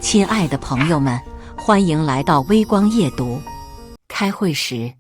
亲爱的朋友们，欢迎来到微光夜读。开会时，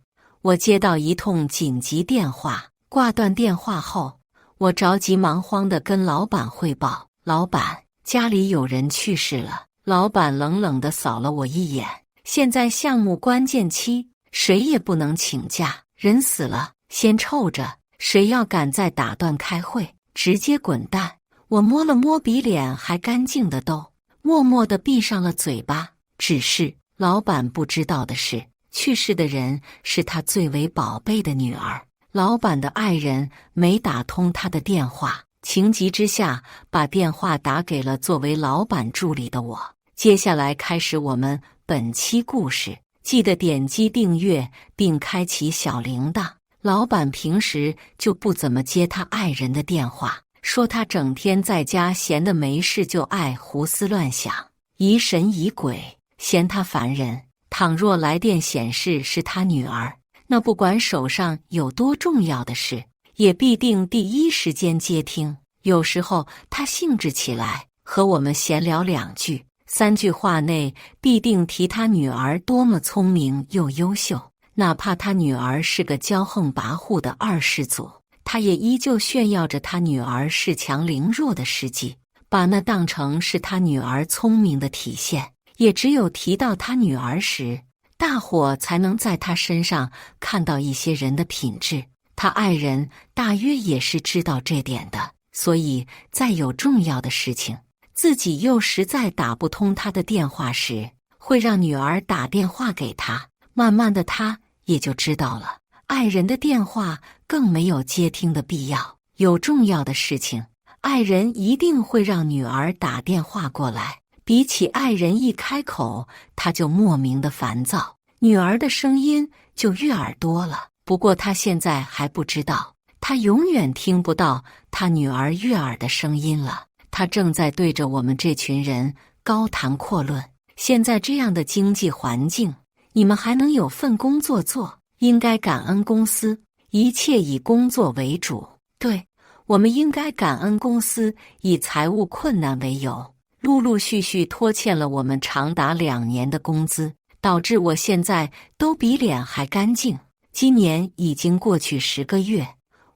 我接到一通紧急电话，挂断电话后，我着急忙慌地跟老板汇报：老板，家里有人去世了。老板冷冷地扫了我一眼，现在项目关键期，谁也不能请假，人死了，先臭着，谁要敢再打断开会，直接滚蛋。我摸了摸比脸还干净的痘，默默地闭上了嘴巴。只是老板不知道的是，去世的人是他最为宝贝的女儿。老板的爱人没打通他的电话，情急之下把电话打给了作为老板助理的我。接下来开始我们本期故事，记得点击订阅并开启小铃铛。老板平时就不怎么接他爱人的电话，说他整天在家闲得没事就爱胡思乱想，疑神疑鬼，嫌他烦人。倘若来电显示是他女儿，那不管手上有多重要的事，也必定第一时间接听。有时候他兴致起来，和我们闲聊2句，3句话内必定提他女儿多么聪明又优秀，哪怕他女儿是个骄横跋扈的二世祖，他也依旧炫耀着他女儿恃强凌弱的事迹，把那当成是他女儿聪明的体现。也只有提到他女儿时，大伙才能在他身上看到一些人的品质。他爱人大约也是知道这点的，所以在有重要的事情，自己又实在打不通他的电话时，会让女儿打电话给他。慢慢的，他也就知道了，爱人的电话更没有接听的必要。有重要的事情，爱人一定会让女儿打电话过来。比起爱人一开口，他就莫名的烦躁，女儿的声音就悦耳多了。不过他现在还不知道，他永远听不到他女儿悦耳的声音了。他正在对着我们这群人高谈阔论，现在这样的经济环境，你们还能有份工作做，应该感恩公司，一切以工作为主。对，我们应该感恩公司以财务困难为由，陆陆续续拖欠了我们长达2年的工资，导致我现在都比脸还干净。今年已经过去10个月，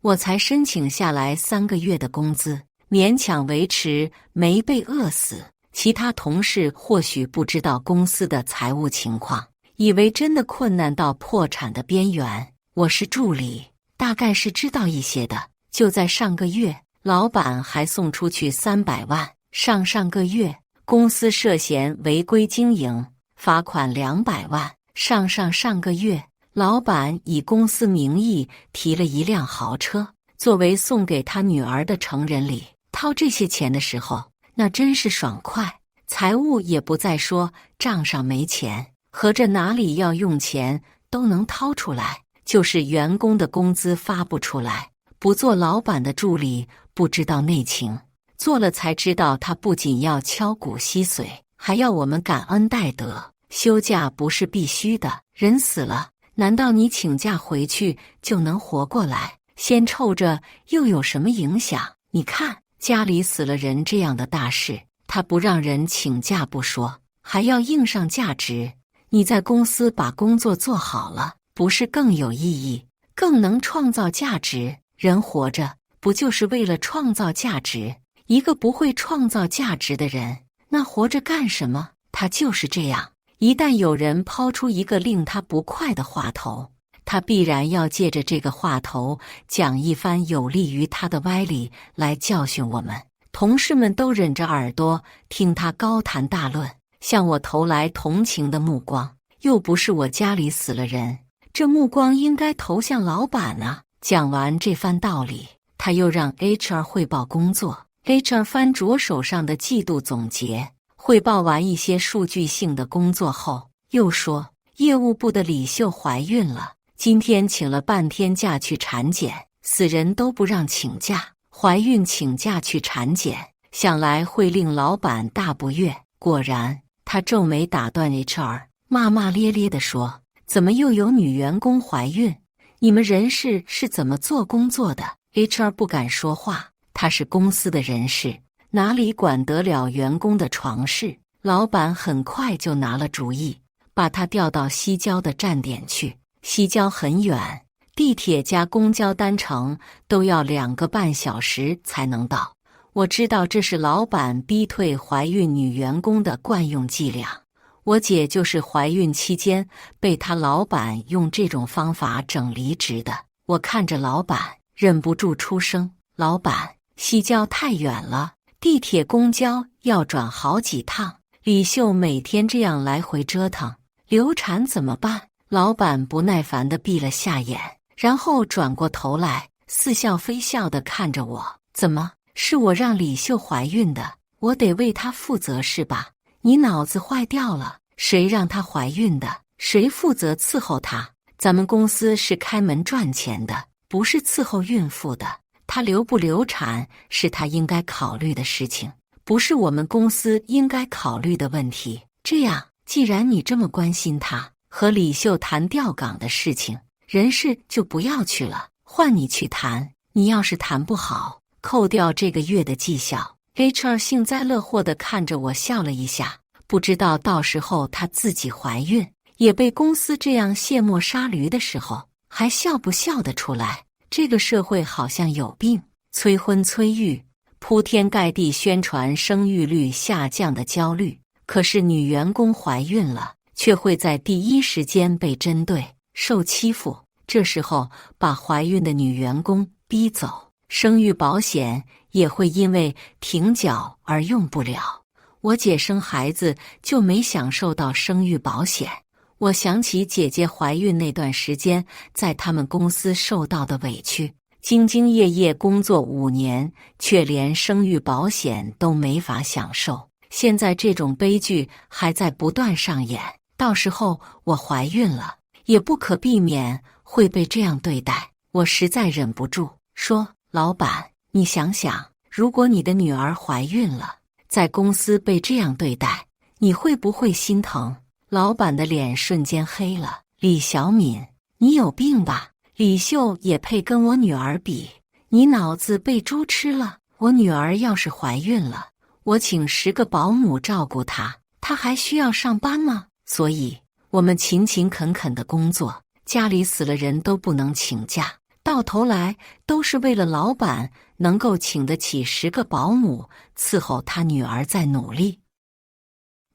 我才申请下来3个月的工资，勉强维持，没被饿死。其他同事或许不知道公司的财务情况，以为真的困难到破产的边缘。我是助理，大概是知道一些的。就在上个月，老板还送出去300万。上个月，公司涉嫌违规经营，罚款200万。上个月，老板以公司名义提了一辆豪车，作为送给他女儿的成人礼。掏这些钱的时候，那真是爽快，财务也不再说账上没钱，合着哪里要用钱都能掏出来，就是员工的工资发不出来。不做老板的助理不知道内情，做了才知道，他不仅要敲骨吸髓，还要我们感恩戴德。休假不是必须的，人死了，难道你请假回去就能活过来？先臭着又有什么影响？你看，家里死了人这样的大事，他不让人请假不说，还要硬上价值。你在公司把工作做好了，不是更有意义，更能创造价值？人活着不就是为了创造价值？一个不会创造价值的人，那活着干什么？他就是这样，一旦有人抛出一个令他不快的话头，他必然要借着这个话头讲一番有利于他的歪理来教训我们。同事们都忍着耳朵听他高谈大论，向我投来同情的目光。又不是我家里死了人，这目光应该投向老板啊。讲完这番道理，他又让 HR 汇报工作。HR 翻着手上的季度总结，汇报完一些数据性的工作后，又说业务部的李秀怀孕了，今天请了半天假去产检，死人都不让请假，怀孕请假去产检，想来会令老板大不悦。果然，他皱眉打断 HR， 骂骂咧咧地说：怎么又有女员工怀孕？你们人事是怎么做工作的？ HR 不敢说话，他是公司的人事，哪里管得了员工的床事？老板很快就拿了主意，把他调到西郊的站点去。西郊很远，地铁加公交单程都要2个半小时才能到。我知道这是老板逼退怀孕女员工的惯用伎俩。我姐就是怀孕期间被她老板用这种方法整离职的。我看着老板，忍不住出声：“老板，西郊太远了，地铁公交要转好几趟。李秀每天这样来回折腾，流产怎么办？”老板不耐烦地闭了下眼，然后转过头来，似笑非笑地看着我：“怎么，是我让李秀怀孕的？我得为她负责是吧？你脑子坏掉了？谁让她怀孕的？谁负责伺候她？咱们公司是开门赚钱的，不是伺候孕妇的。她流不流产是她应该考虑的事情，不是我们公司应该考虑的问题。这样，既然你这么关心她，和李秀谈调岗的事情，人事就不要去了，换你去谈。你要是谈不好，扣掉这个月的绩效。” HR 幸灾乐祸地看着我笑了一下，不知道到时候她自己怀孕，也被公司这样卸磨杀驴的时候，还笑不笑得出来？这个社会好像有病，催婚催育，铺天盖地宣传生育率下降的焦虑。可是女员工怀孕了，却会在第一时间被针对、受欺负。这时候把怀孕的女员工逼走，生育保险也会因为停缴而用不了。我姐生孩子就没享受到生育保险。我想起姐姐怀孕那段时间在他们公司受到的委屈，兢兢业业工作5年，却连生育保险都没法享受。现在这种悲剧还在不断上演，到时候我怀孕了，也不可避免会被这样对待。我实在忍不住说：“老板，你想想，如果你的女儿怀孕了，在公司被这样对待，你会不会心疼？”老板的脸瞬间黑了：“李小敏，你有病吧？李秀也配跟我女儿比？你脑子被猪吃了？我女儿要是怀孕了，我请10个保姆照顾她，她还需要上班吗？所以我们勤勤恳恳的工作，家里死了人都不能请假，到头来都是为了老板能够请得起10个保姆伺候他女儿在努力。”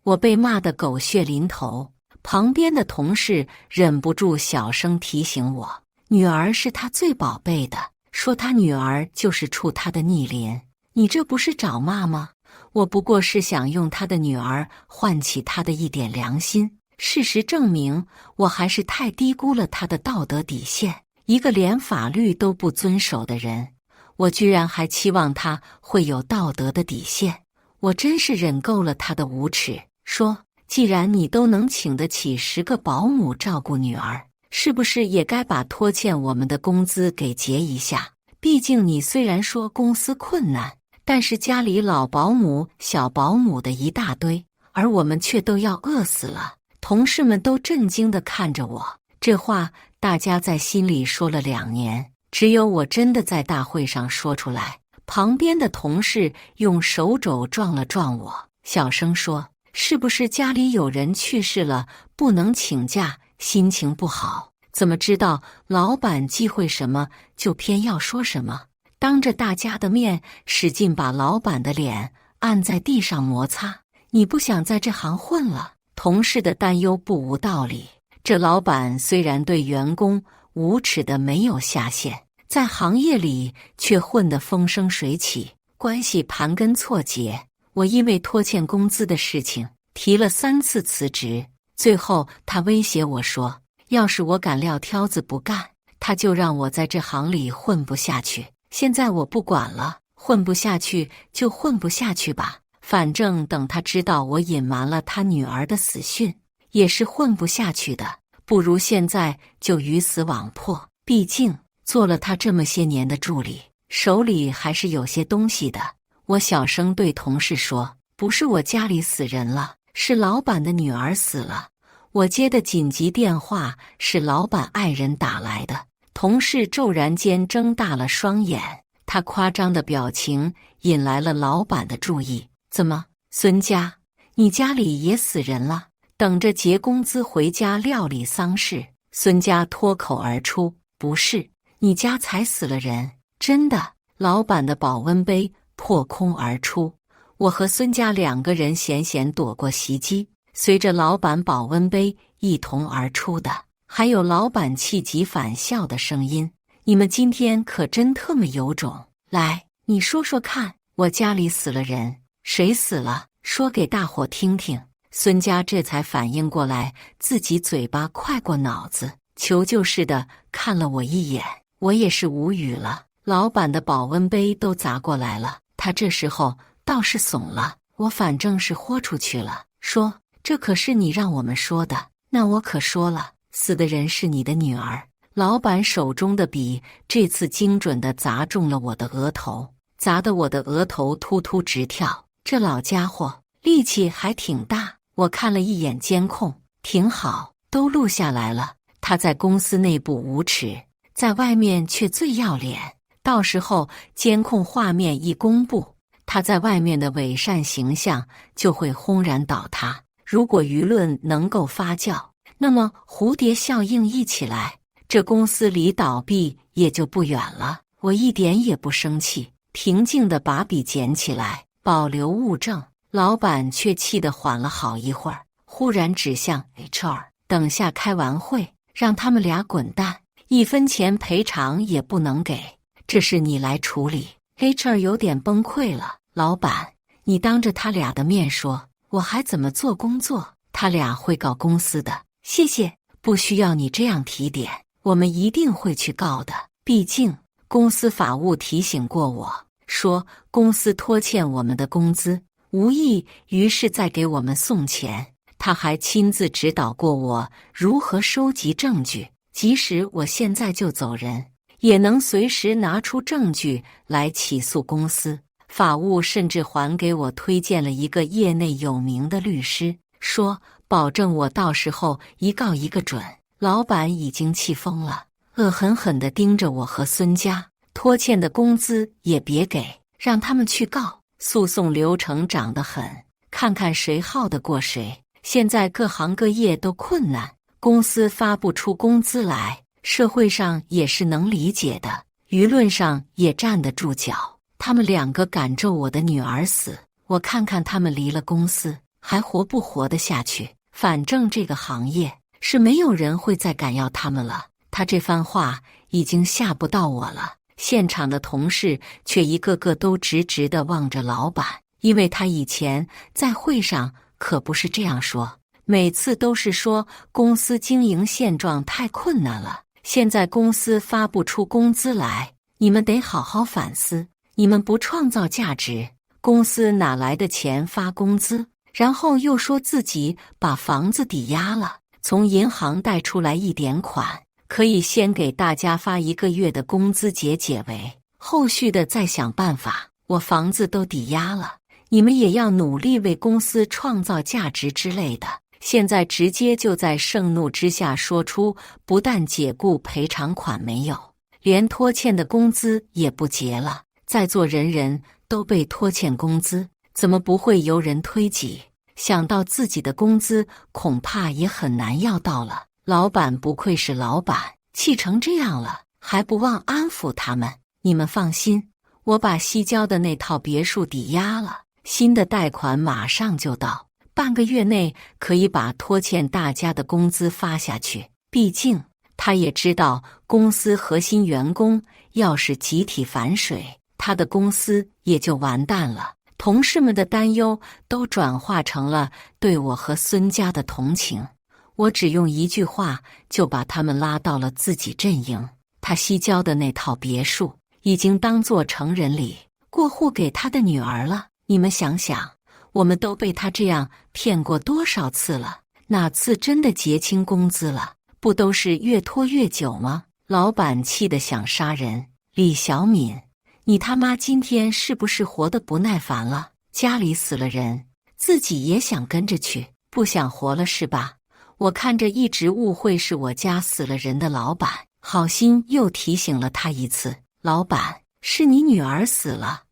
我被骂得狗血淋头，旁边的同事忍不住小声提醒我：“女儿是他最宝贝的，说他女儿就是触他的逆鳞，你这不是找骂吗？”我不过是想用他的女儿唤起他的一点良心。事实证明，我还是太低估了他的道德底线。一个连法律都不遵守的人，我居然还期望他会有道德的底线，我真是忍够了他的无耻。说：“既然你都能请得起10个保姆照顾女儿，是不是也该把拖欠我们的工资给结一下？毕竟你虽然说公司困难，但是家里老保姆、小保姆的一大堆，而我们却都要饿死了。”同事们都震惊地看着我，这话大家在心里说了2年，只有我真的在大会上说出来。旁边的同事用手肘撞了撞我，小声说：“是不是家里有人去世了，不能请假，心情不好？怎么知道老板忌讳什么，就偏要说什么？”当着大家的面使劲把老板的脸按在地上摩擦。你不想在这行混了？同事的担忧不无道理。这老板虽然对员工无耻的没有下限，在行业里却混得风生水起，关系盘根错节。我因为拖欠工资的事情提了3次辞职，最后他威胁我说，要是我敢撂挑子不干，他就让我在这行里混不下去。现在我不管了，混不下去就混不下去吧，反正等他知道我隐瞒了他女儿的死讯，也是混不下去的，不如现在就鱼死网破。毕竟做了他这么些年的助理，手里还是有些东西的。我小声对同事说，不是我家里死人了，是老板的女儿死了。我接的紧急电话是老板爱人打来的。同事骤然间睁大了双眼，他夸张的表情引来了老板的注意。怎么，孙家，你家里也死人了，等着结工资回家料理丧事。孙家脱口而出：不是，你家才死了人，真的。老板的保温杯破空而出，我和孙家2个人险险躲过袭击。随着老板保温杯一同而出的，还有老板气急反笑的声音：你们今天可真特么有种，来，你说说看，我家里死了人，谁死了？说给大伙听听。孙家这才反应过来，自己嘴巴快过脑子，求救似的看了我一眼。我也是无语了，老板的保温杯都砸过来了，他这时候倒是怂了。我反正是豁出去了，说这可是你让我们说的，那我可说了，死的人是你的女儿。老板手中的笔这次精准地砸中了我的额头，砸得我的额头突突直跳。这老家伙力气还挺大。我看了一眼监控，挺好，都录下来了。他在公司内部无耻，在外面却最要脸。到时候监控画面一公布，他在外面的伪善形象就会轰然倒塌。如果舆论能够发酵，那么蝴蝶效应一起来，这公司离倒闭也就不远了。我一点也不生气，平静地把笔捡起来，保留物证。老板却气得缓了好一会儿，忽然指向 HR： 等下开完会，让他们俩滚蛋，1分钱赔偿也不能给，这事你来处理。HR 有点崩溃了：老板，你当着他俩的面说，我还怎么做工作？他俩会告公司的。谢谢，不需要你这样提点，我们一定会去告的。毕竟公司法务提醒过我，说公司拖欠我们的工资，无异于是在给我们送钱。他还亲自指导过我如何收集证据，即使我现在就走人，也能随时拿出证据来起诉公司。法务甚至还给我推荐了一个业内有名的律师，说保证我到时候一告一个准。老板已经气疯了，恶狠狠地盯着我和孙家，拖欠的工资也别给，让他们去告。诉讼流程长得很，看看谁耗得过谁。现在各行各业都困难，公司发不出工资来，社会上也是能理解的，舆论上也站得住脚。他们2个敢咒我的女儿死，我看看他们离了公司还活不活得下去。反正这个行业是没有人会再敢要他们了。他这番话已经吓不到我了。现场的同事却一个个都直直地望着老板，因为他以前在会上可不是这样说，每次都是说公司经营现状太困难了，现在公司发不出工资来，你们得好好反思，你们不创造价值，公司哪来的钱发工资？然后又说自己把房子抵押了，从银行贷出来一点款，可以先给大家发1个月的工资解围，后续的再想办法。我房子都抵押了，你们也要努力为公司创造价值之类的。现在直接就在盛怒之下说出，不但解雇赔偿款没有，连拖欠的工资也不结了。在座人人都被拖欠工资，怎么不会由人推挤？想到自己的工资恐怕也很难要到了。老板不愧是老板，气成这样了，还不忘安抚他们。你们放心，我把西郊的那套别墅抵押了，新的贷款马上就到，半个月内可以把拖欠大家的工资发下去。毕竟他也知道，公司核心员工要是集体反水，他的公司也就完蛋了。同事们的担忧都转化成了对我和孙家的同情。我只用1句话就把他们拉到了自己阵营。他西郊的那套别墅已经当作成人礼过户给他的女儿了。你们想想，我们都被他这样骗过多少次了？哪次真的结清工资了？不都是越拖越久吗？老板气得想杀人。李小敏，你他妈今天是不是活得不耐烦了？家里死了人，自己也想跟着去，不想活了是吧？我看着一直误会是我家死了人的老板，好心又提醒了他一次。老板，是你女儿死了，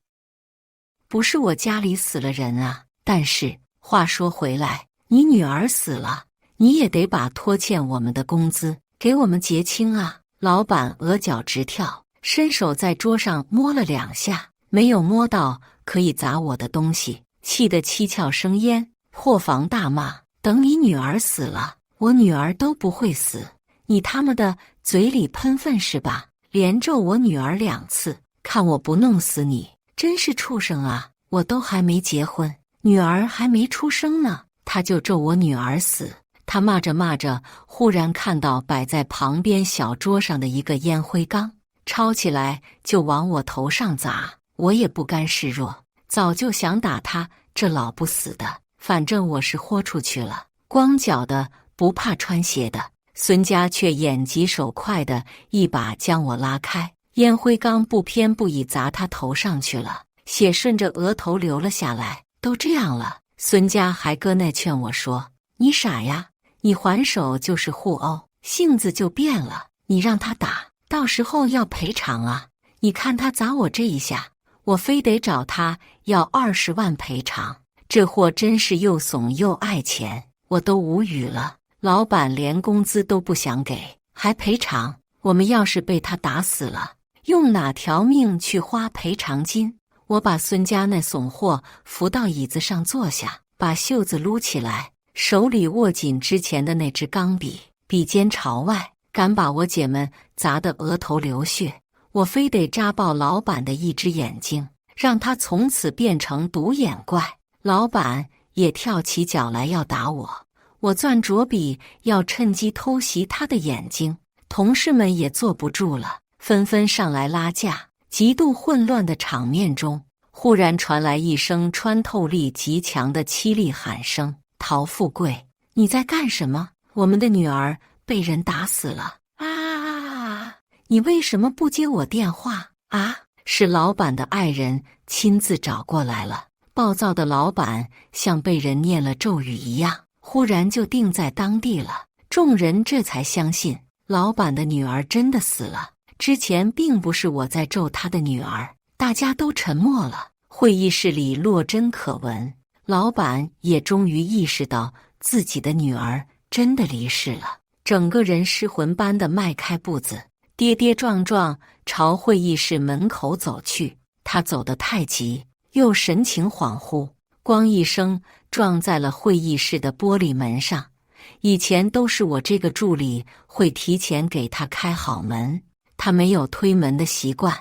不是我家里死了人啊。但是话说回来，你女儿死了，你也得把拖欠我们的工资给我们结清啊！老板额角直跳，伸手在桌上摸了2下，没有摸到可以砸我的东西，气得七窍生烟，破防大骂：等你女儿死了，我女儿都不会死！你他妈的嘴里喷粪是吧？连咒我女儿2次，看我不弄死你！真是畜生啊！我都还没结婚，女儿还没出生呢，他就咒我女儿死。他骂着骂着，忽然看到摆在旁边小桌上的一个烟灰缸，抄起来就往我头上砸。我也不甘示弱，早就想打他这老不死的，反正我是豁出去了，光脚的不怕穿鞋的。孙家却眼疾手快的一把将我拉开，烟灰缸不偏不倚砸他头上去了，血顺着额头流了下来。都这样了，孙家还搁那劝我说：你傻呀，你还手就是互殴，性子就变了，你让他打，到时候要赔偿啊！你看他砸我这一下，我非得找他要20万赔偿。这货真是又怂又爱钱，我都无语了。老板连工资都不想给，还赔偿？我们要是被他打死了，用哪条命去花赔偿金？我把孙家那怂货扶到椅子上坐下，把袖子撸起来，手里握紧之前的那支钢笔，笔尖朝外，敢把我姐们砸得额头流血，我非得扎爆老板的一只眼睛，让他从此变成独眼怪。老板也跳起脚来要打我，我攥着笔要趁机偷袭他的眼睛，同事们也坐不住了，纷纷上来拉架。极度混乱的场面中，忽然传来一声穿透力极强的凄厉喊声：陶富贵，你在干什么？我们的女儿被人打死了啊！你为什么不接我电话啊？是老板的爱人亲自找过来了。暴躁的老板像被人念了咒语一样，忽然就定在当地了。众人这才相信老板的女儿真的死了。之前并不是我在咒他的女儿，大家都沉默了。会议室里落针可闻，老板也终于意识到自己的女儿真的离世了，整个人失魂般的迈开步子，跌跌撞撞朝会议室门口走去。他走得太急，又神情恍惚，咣一声撞在了会议室的玻璃门上。以前都是我这个助理会提前给他开好门，他没有推门的习惯。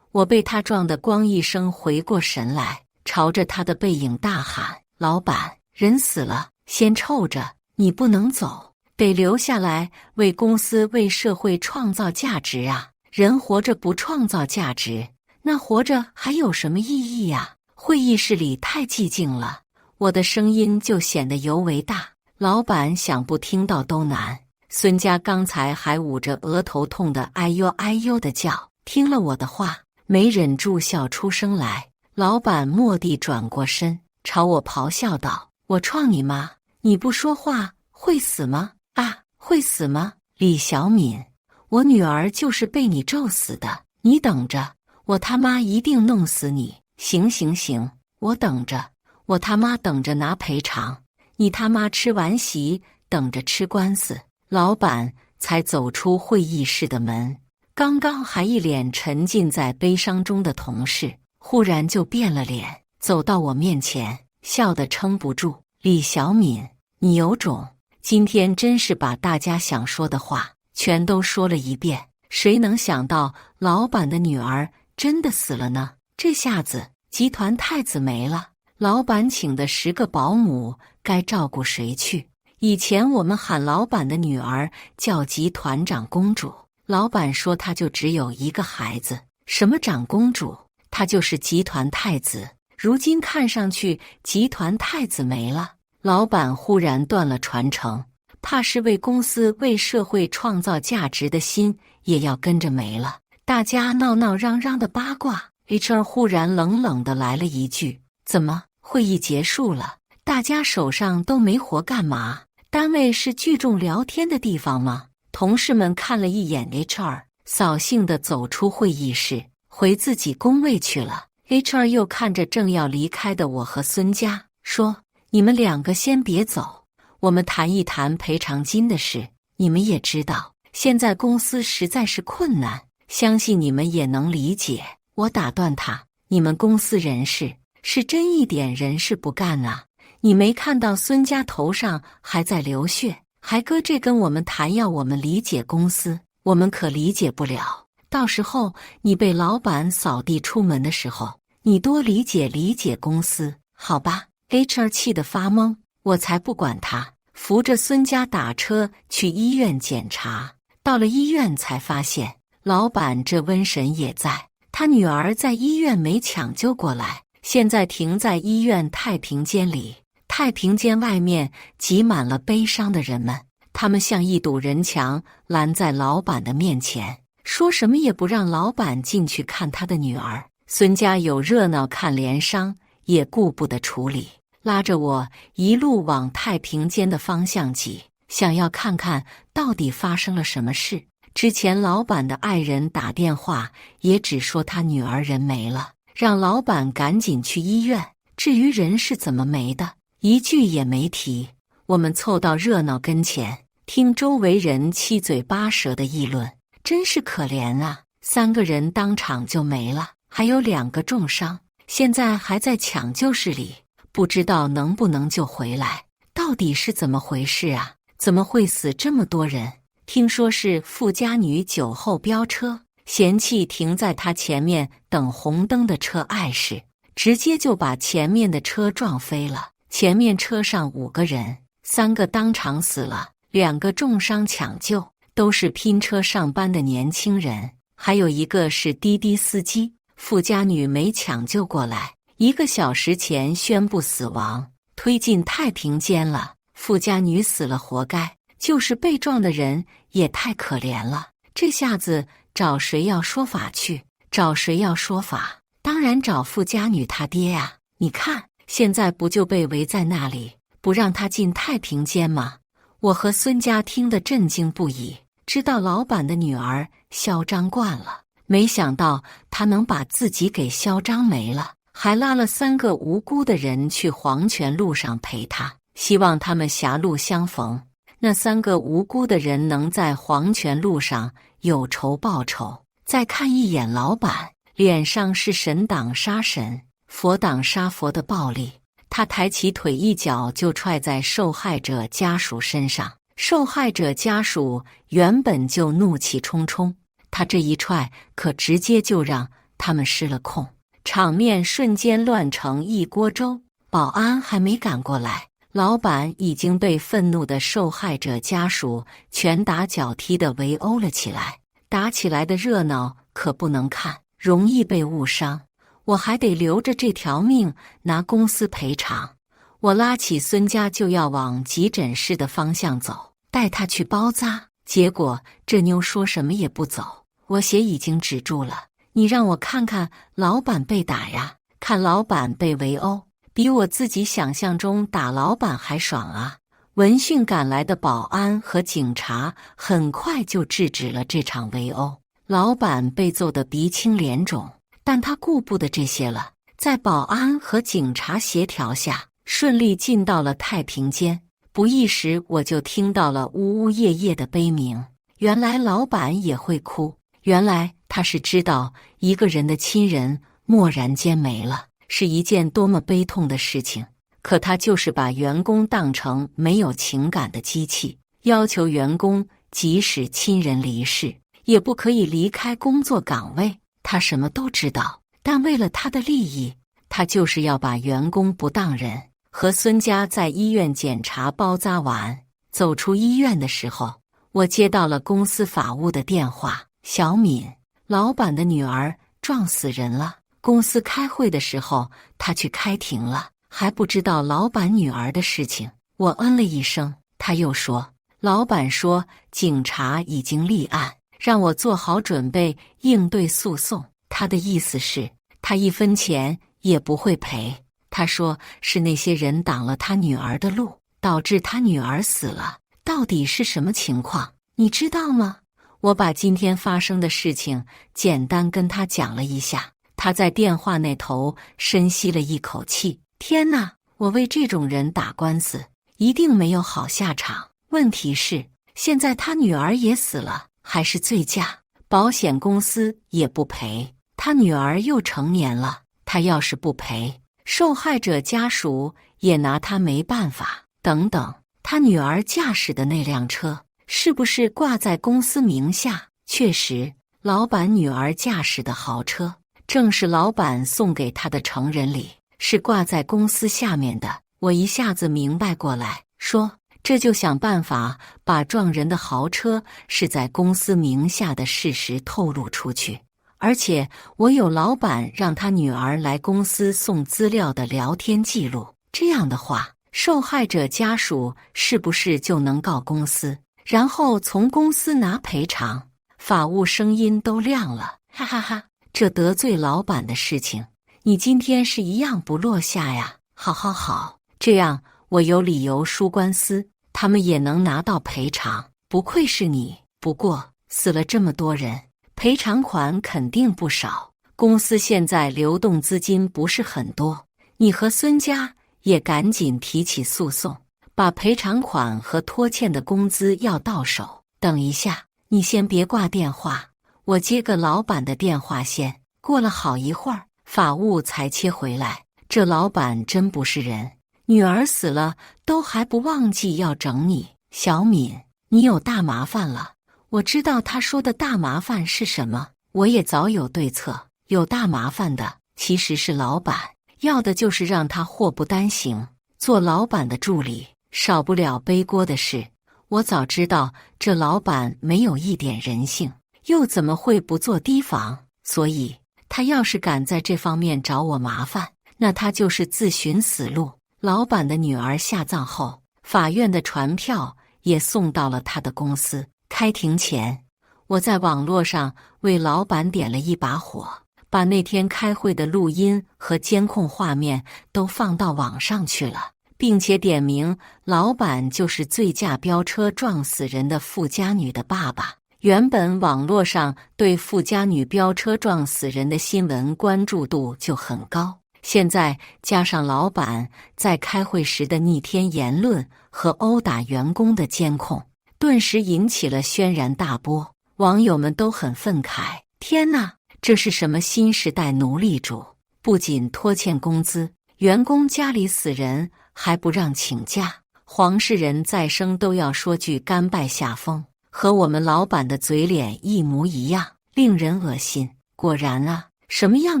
我被他撞得咣一声回过神来，朝着他的背影大喊：老板，人死了，先臭着，你不能走，得留下来为公司为社会创造价值啊！人活着不创造价值，那活着还有什么意义呀？会议室里太寂静了，我的声音就显得尤为大，老板想不听到都难。孙家刚才还捂着额头痛得哎呦哎呦的叫，听了我的话，没忍住笑出声来。老板蓦地转过身，朝我咆哮道：我创你妈！你不说话会死吗？啊，会死吗？李小敏，我女儿就是被你咒死的，你等着，我他妈一定弄死你！行行行，我等着，我他妈等着拿赔偿，你他妈吃完席等着吃官司。老板才走出会议室的门，刚刚还一脸沉浸在悲伤中的同事，忽然就变了脸，走到我面前，笑得撑不住。李小敏，你有种，今天真是把大家想说的话全都说了一遍。谁能想到老板的女儿真的死了呢？这下子集团太子没了，老板请的10个保姆该照顾谁去？以前我们喊老板的女儿叫集团长公主，老板说她就只有一个孩子，什么长公主，她就是集团太子。如今看上去集团太子没了，老板忽然断了传承，怕是为公司为社会创造价值的心也要跟着没了。大家闹闹嚷嚷的八卦， HR 忽然冷冷地来了一句：怎么，会议结束了，大家手上都没活干嘛？单位是聚众聊天的地方吗？同事们看了一眼 HR， 扫兴地走出会议室，回自己工位去了。HR 又看着正要离开的我和孙家，说：你们两个先别走，我们谈一谈赔偿金的事。你们也知道，现在公司实在是困难，相信你们也能理解。我打断他，你们公司人事是真一点人事不干啊！你没看到孙家头上还在流血，还搁这跟我们谈要我们理解公司，我们可理解不了。到时候你被老板扫地出门的时候，你多理解理解公司，好吧？HR 气得发懵，我才不管他，扶着孙家打车去医院检查。到了医院才发现，老板这瘟神也在，他女儿在医院没抢救过来，现在停在医院太平间里。太平间外面挤满了悲伤的人们，他们像一堵人墙拦在老板的面前，说什么也不让老板进去看他的女儿。孙家有热闹看连伤，也顾不得处理，拉着我一路往太平间的方向挤，想要看看到底发生了什么事。之前老板的爱人打电话也只说他女儿人没了，让老板赶紧去医院，至于人是怎么没的，一句也没提。我们凑到热闹跟前，听周围人七嘴八舌的议论，真是可怜啊！3个人当场就没了，还有2个重伤，现在还在抢救室里，不知道能不能救回来。到底是怎么回事啊？怎么会死这么多人？听说是富家女酒后飙车，嫌弃停在她前面等红灯的车碍事，直接就把前面的车撞飞了。前面车上5个人，3个当场死了，2个重伤抢救，都是拼车上班的年轻人，还有1个是滴滴司机。富家女没抢救过来，1个小时前宣布死亡，推进太平间了。富家女死了活该，就是被撞的人也太可怜了。这下子找谁要说法去？找谁要说法？当然找富家女她爹啊！你看现在不就被围在那里，不让他进太平间吗？我和孙家听得震惊不已，知道老板的女儿嚣张惯了，没想到他能把自己给嚣张没了，还拉了3个无辜的人去黄泉路上陪他，希望他们狭路相逢。那3个无辜的人能在黄泉路上有仇报仇，再看一眼老板，脸上是神挡杀神，佛挡杀佛的暴力。他抬起腿一脚就踹在受害者家属身上，受害者家属原本就怒气冲冲，他这一踹可直接就让他们失了控，场面瞬间乱成一锅粥。保安还没赶过来，老板已经被愤怒的受害者家属拳打脚踢地围殴了起来。打起来的热闹可不能看，容易被误伤。我还得留着这条命拿公司赔偿。我拉起孙家就要往急诊室的方向走，带他去包扎。结果这妞说什么也不走，我血已经止住了。你让我看看老板被打呀，看老板被围殴，比我自己想象中打老板还爽啊！闻讯赶来的保安和警察很快就制止了这场围殴。老板被揍得鼻青脸肿，但他顾不得这些了，在保安和警察协调下，顺利进到了太平间。不一时，我就听到了呜呜咽咽的悲鸣。原来老板也会哭，原来他是知道一个人的亲人蓦然间没了，是一件多么悲痛的事情。可他就是把员工当成没有情感的机器，要求员工即使亲人离世，也不可以离开工作岗位。他什么都知道，但为了他的利益，他就是要把员工不当人。和孙家在医院检查包扎完，走出医院的时候，我接到了公司法务的电话。小敏，老板的女儿撞死人了。公司开会的时候，他去开庭了，还不知道老板女儿的事情。我嗯了一声，他又说，老板说警察已经立案，让我做好准备应对诉讼。他的意思是，他1分钱也不会赔。他说是那些人挡了他女儿的路，导致他女儿死了。到底是什么情况？你知道吗？我把今天发生的事情简单跟他讲了一下。他在电话那头深吸了一口气。天哪！我为这种人打官司，一定没有好下场。问题是，现在他女儿也死了，还是醉驾，保险公司也不赔。他女儿又成年了，他要是不赔，受害者家属也拿他没办法。等等，他女儿驾驶的那辆车是不是挂在公司名下？确实，老板女儿驾驶的豪车正是老板送给他的成人礼，是挂在公司下面的。我一下子明白过来，说这就想办法把撞人的豪车是在公司名下的事实透露出去。而且我有老板让他女儿来公司送资料的聊天记录，这样的话，受害者家属是不是就能告公司，然后从公司拿赔偿？法务声音都亮了，哈哈哈，这得罪老板的事情，你今天是一样不落下呀！好好好，这样我有理由输官司，他们也能拿到赔偿。不愧是你，不过死了这么多人，赔偿款肯定不少。公司现在流动资金不是很多，你和孙家也赶紧提起诉讼，把赔偿款和拖欠的工资要到手。等一下，你先别挂电话，我接个老板的电话先。过了好一会儿，法务才切回来，这老板真不是人，女儿死了都还不忘记要整你。小敏，你有大麻烦了。我知道他说的大麻烦是什么，我也早有对策。有大麻烦的其实是老板，要的就是让他祸不单行。做老板的助理，少不了背锅的事。我早知道这老板没有一点人性，又怎么会不做提防？所以他要是敢在这方面找我麻烦，那他就是自寻死路。老板的女儿下葬后，法院的传票也送到了他的公司。开庭前，我在网络上为老板点了一把火，把那天开会的录音和监控画面都放到网上去了，并且点名老板就是醉驾飙车撞死人的富家女的爸爸。原本网络上对富家女飙车撞死人的新闻关注度就很高，现在加上老板在开会时的逆天言论和殴打员工的监控，顿时引起了轩然大波。网友们都很愤慨，天哪，这是什么新时代奴隶主？不仅拖欠工资，员工家里死人还不让请假，黄世仁再生都要说句甘拜下风，和我们老板的嘴脸一模一样，令人恶心。果然啊，什么样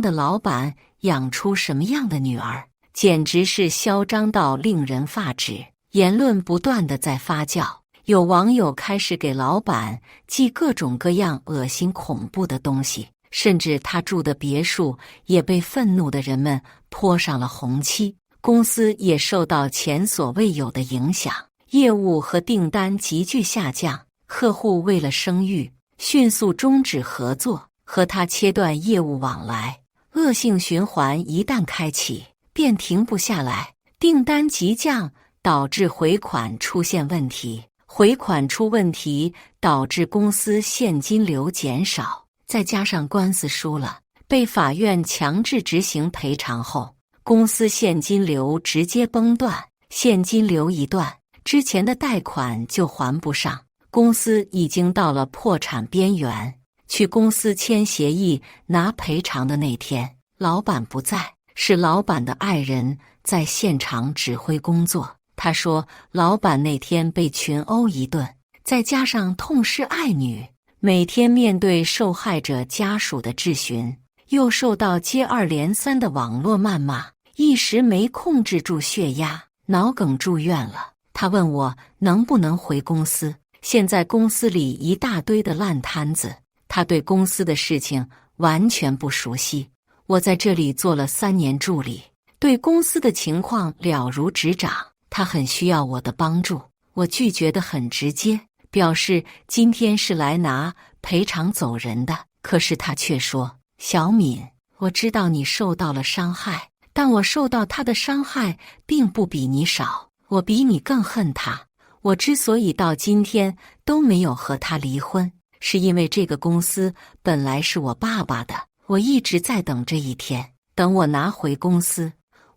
的老板养出什么样的女儿，简直是嚣张到令人发指。言论不断地在发酵，有网友开始给老板寄各种各样恶心恐怖的东西，甚至他住的别墅也被愤怒的人们泼上了红漆。公司也受到前所未有的影响，业务和订单急剧下降，客户为了声誉，迅速终止合作，和他切断业务往来。恶性循环一旦开启，便停不下来，订单急降，导致回款出现问题，回款出问题导致公司现金流减少，再加上官司输了，被法院强制执行赔偿后，公司现金流直接崩断。现金流一断，之前的贷款就还不上，公司已经到了破产边缘。去公司签协议拿赔偿的那天，老板不在，是老板的爱人在现场指挥工作。他说老板那天被群殴一顿，再加上痛失爱女，每天面对受害者家属的质询，又受到接二连三的网络谩骂，一时没控制住血压，脑梗住院了。他问我能不能回公司，现在公司里一大堆的烂摊子，他对公司的事情完全不熟悉。我在这里做了3年助理，对公司的情况了如指掌，他很需要我的帮助。我拒绝得很直接，表示今天是来拿赔偿走人的。可是他却说，小敏，我知道你受到了伤害，但我受到他的伤害并不比你少，我比你更恨他。我之所以到今天都没有和他离婚，是因为这个公司本来是我爸爸的，我一直在等这一天。等我拿回公司，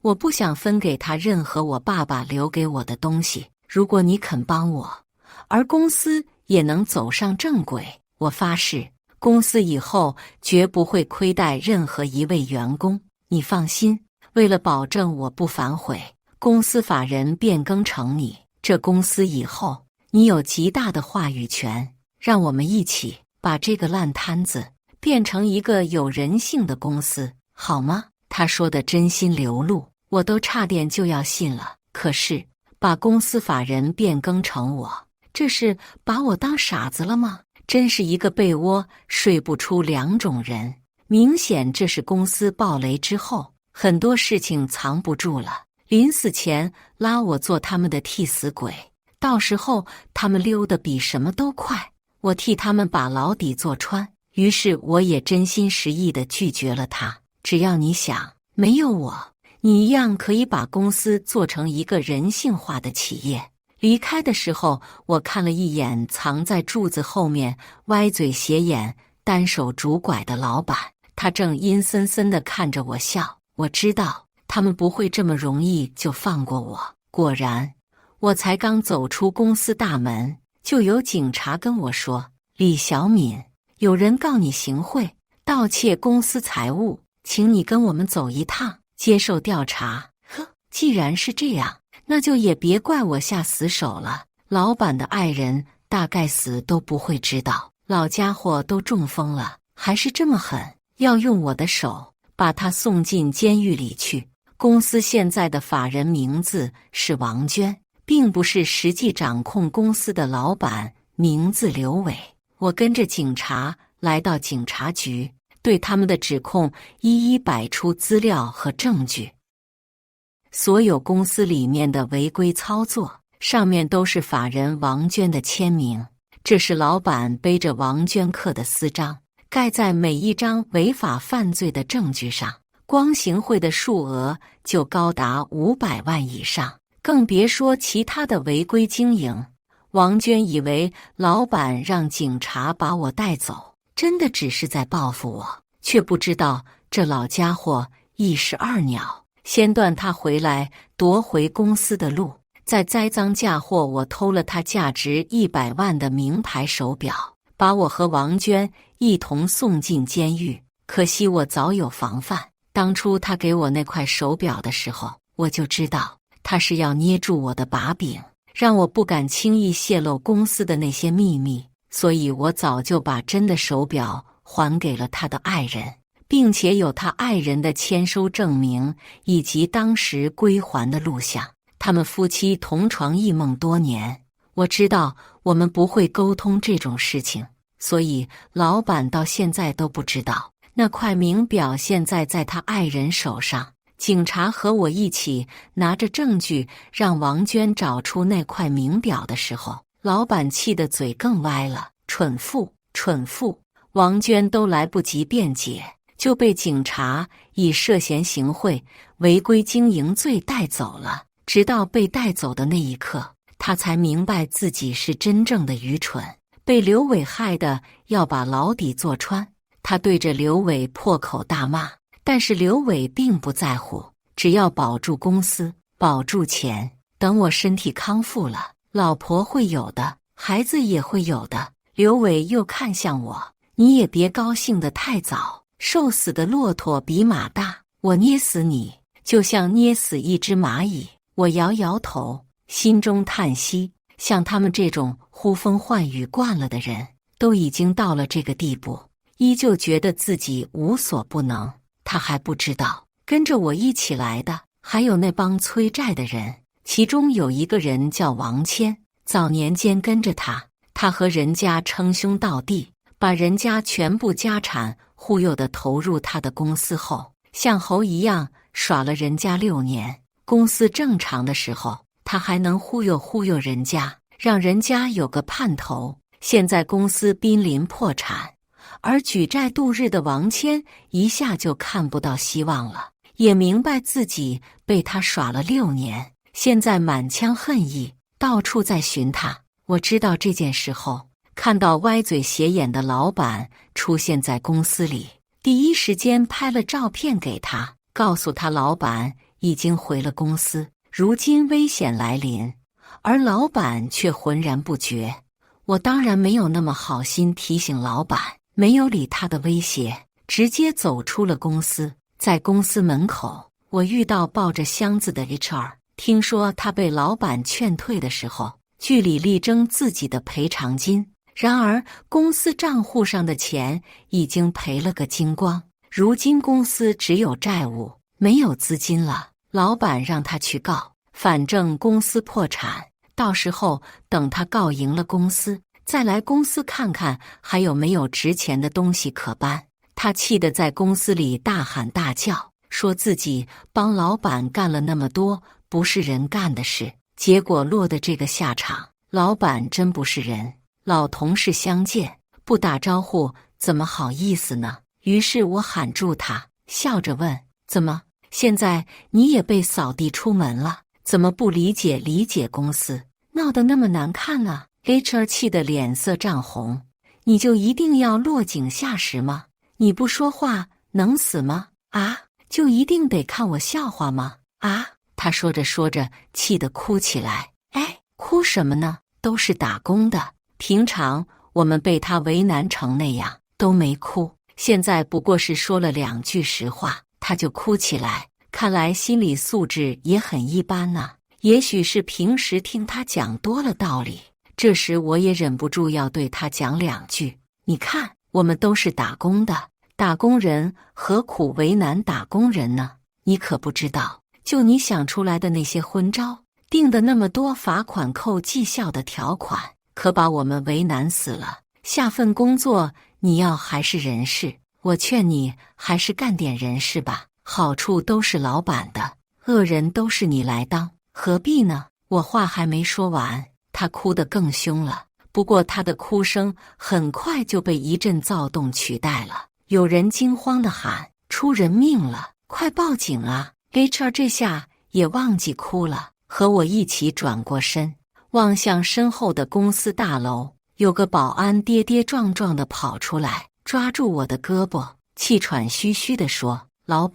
我不想分给他任何我爸爸留给我的东西。如果你肯帮我，而公司也能走上正轨，我发誓，公司以后绝不会亏待任何一位员工。你放心，为了保证我不反悔，公司法人变更成你。这公司以后，你有极大的话语权。让我们一起把这个烂摊子变成一个有人性的公司，好吗？他说的真心流露，我都差点就要信了。可是，把公司法人变更成我，这是把我当傻子了吗？真是一个被窝睡不出两种人。明显这是公司暴雷之后，很多事情藏不住了。临死前拉我做他们的替死鬼，到时候他们溜得比什么都快，我替他们把牢底坐穿。于是我也真心实意地拒绝了他。只要你想，没有我，你一样可以把公司做成一个人性化的企业。离开的时候，我看了一眼藏在柱子后面歪嘴斜眼单手拄拐的老板，他正阴森森地看着我笑。我知道他们不会这么容易就放过我。果然，我才刚走出公司大门，就有警察跟我说：“李小敏，有人告你行贿，盗窃公司财物，请你跟我们走一趟，接受调查。”呵，既然是这样，那就也别怪我下死手了。老板的爱人大概死都不会知道，老家伙都中风了，还是这么狠，要用我的手把他送进监狱里去。公司现在的法人名字是王娟，并不是实际掌控公司的老板名字刘伟。我跟着警察来到警察局，对他们的指控一一摆出资料和证据。所有公司里面的违规操作，上面都是法人王娟的签名。这是老板背着王娟刻的私章，盖在每一张违法犯罪的证据上。光行贿的数额就高达500万以上，更别说其他的违规经营。王娟以为老板让警察把我带走，真的只是在报复我，却不知道这老家伙一石二鸟，先断他回来夺回公司的路，再栽赃嫁祸我偷了他价值100万的名牌手表，把我和王娟一同送进监狱。可惜我早有防范，当初他给我那块手表的时候，我就知道他是要捏住我的把柄，让我不敢轻易泄露公司的那些秘密，所以我早就把真的手表还给了他的爱人，并且有他爱人的签收证明以及当时归还的录像。他们夫妻同床异梦多年，我知道我们不会沟通这种事情，所以老板到现在都不知道那块名表现在他爱人手上。警察和我一起拿着证据让王娟找出那块名表的时候，老板气得嘴更歪了。蠢妇，蠢妇！王娟都来不及辩解，就被警察以涉嫌行贿、违规经营罪带走了。直到被带走的那一刻，他才明白自己是真正的愚蠢，被刘伟害得要把牢底坐穿。他对着刘伟破口大骂，但是刘伟并不在乎，只要保住公司，保住钱。等我身体康复了，老婆会有的，孩子也会有的。刘伟又看向我，你也别高兴得太早，瘦死的骆驼比马大，我捏死你，就像捏死一只蚂蚁。我摇摇头，心中叹息，像他们这种呼风唤雨惯了的人，都已经到了这个地步，依旧觉得自己无所不能。他还不知道，跟着我一起来的还有那帮催债的人，其中有一个人叫王谦，早年间跟着他，他和人家称兄道弟，把人家全部家产忽悠地投入他的公司后，像猴一样耍了人家6年。公司正常的时候，他还能忽悠忽悠人家，让人家有个盼头。现在公司濒临破产，而举债度日的王谦一下就看不到希望了，也明白自己被他耍了6年，现在满腔恨意，到处在寻他。我知道这件事后，看到歪嘴斜眼的老板出现在公司里，第一时间拍了照片给他，告诉他老板已经回了公司，如今危险来临，而老板却浑然不觉。我当然没有那么好心提醒老板，没有理他的威胁，直接走出了公司。在公司门口，我遇到抱着箱子的 HR， 听说他被老板劝退的时候，据理力争自己的赔偿金。然而公司账户上的钱已经赔了个精光，如今公司只有债务，没有资金了。老板让他去告，反正公司破产，到时候等他告赢了公司，再来公司看看还有没有值钱的东西可搬。他气得在公司里大喊大叫，说自己帮老板干了那么多不是人干的事，结果落得这个下场。老板真不是人，老同事相见不打招呼怎么好意思呢？于是我喊住他，笑着问：怎么现在你也被扫地出门了？怎么不理解公司闹得那么难看呢？HR 气得脸色涨红，你就一定要落井下石吗？你不说话能死吗？啊，就一定得看我笑话吗？啊！他说着说着气得哭起来。哎，哭什么呢？都是打工的，平常我们被他为难成那样都没哭，现在不过是说了2句实话，他就哭起来，看来心理素质也很一般呢。也许是平时听他讲多了道理，这时我也忍不住要对他讲2句。你看，我们都是打工的，打工人何苦为难打工人呢？你可不知道，就你想出来的那些昏招，定的那么多罚款扣绩效的条款，可把我们为难死了。下份工作你要还是人事，我劝你还是干点人事吧，好处都是老板的，恶人都是你来当，何必呢？我话还没说完，他哭得更凶了。不过他的哭声很快就被一阵躁动取代了，有人惊慌地喊：出人命了，快报警啊！HR 这下也忘记哭了，和我一起转过身，望向身后的公司大楼。有个保安跌跌撞撞地跑出来，抓住我的胳膊，气喘吁吁地说：老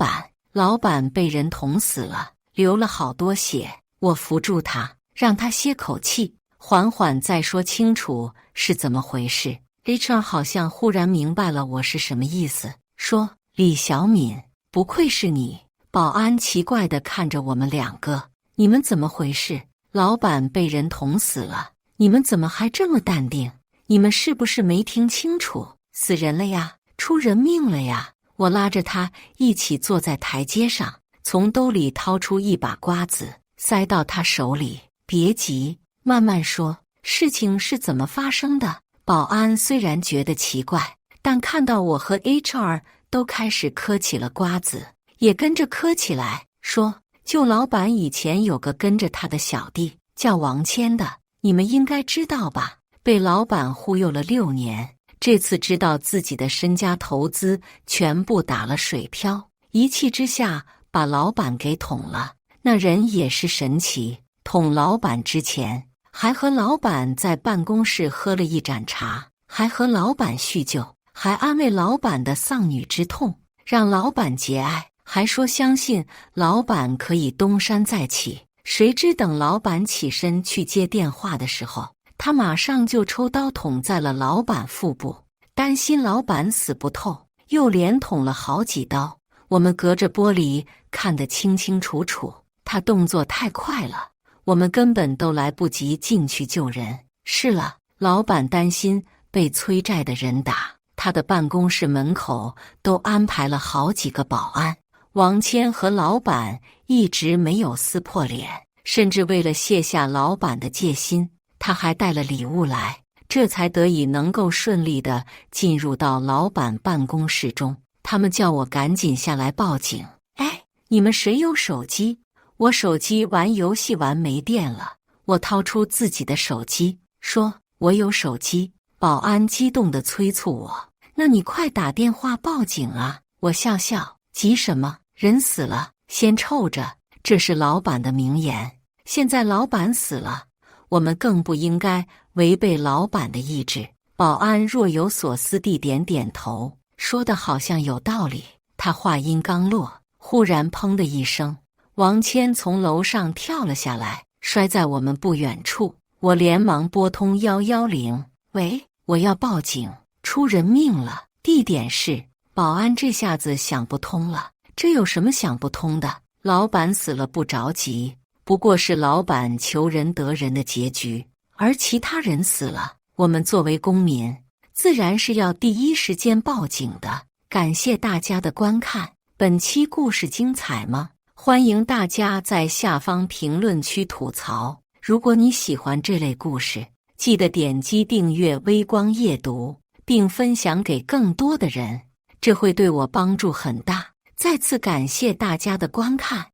板被人捅死了，流了好多血。我扶住他，让他歇口气，缓缓再说清楚是怎么回事。HR 好像忽然明白了我是什么意思，说：李小敏，不愧是你。保安奇怪地看着我们2个，你们怎么回事？老板被人捅死了，你们怎么还这么淡定？你们是不是没听清楚？死人了呀，出人命了呀！我拉着他一起坐在台阶上，从兜里掏出一把瓜子，塞到他手里。别急，慢慢说，事情是怎么发生的？保安虽然觉得奇怪，但看到我和 HR 都开始嗑起了瓜子，也跟着嗑起来，说：就老板以前有个跟着他的小弟，叫王谦的，你们应该知道吧？被老板忽悠了6年，这次知道自己的身家投资全部打了水漂，一气之下把老板给捅了。那人也是神奇，捅老板之前还和老板在办公室喝了一盏茶，还和老板叙旧，还安慰老板的丧女之痛，让老板节哀，还说相信老板可以东山再起。谁知等老板起身去接电话的时候，他马上就抽刀捅在了老板腹部，担心老板死不透，又连捅了好几刀。我们隔着玻璃看得清清楚楚，他动作太快了，我们根本都来不及进去救人。是了，老板担心被催债的人打，他的办公室门口都安排了好几个保安。王谦和老板一直没有撕破脸，甚至为了卸下老板的戒心，他还带了礼物来，这才得以能够顺利地进入到老板办公室中。他们叫我赶紧下来报警。哎，你们谁有手机？我手机玩游戏玩没电了。我掏出自己的手机，说：我有手机。保安激动地催促我：那你快打电话报警啊！我笑笑：急什么？人死了，先臭着。这是老板的名言。现在老板死了，我们更不应该违背老板的意志。保安若有所思地点点头，说的好像有道理。他话音刚落，忽然砰的一声，王谦从楼上跳了下来，摔在我们不远处。我连忙拨通110，喂，我要报警，出人命了。地点是……保安这下子想不通了，这有什么想不通的？老板死了不着急，不过是老板求人得人的结局，而其他人死了，我们作为公民，自然是要第一时间报警的。感谢大家的观看，本期故事精彩吗？欢迎大家在下方评论区吐槽。如果你喜欢这类故事，记得点击订阅微光夜读，并分享给更多的人，这会对我帮助很大。再次感谢大家的观看。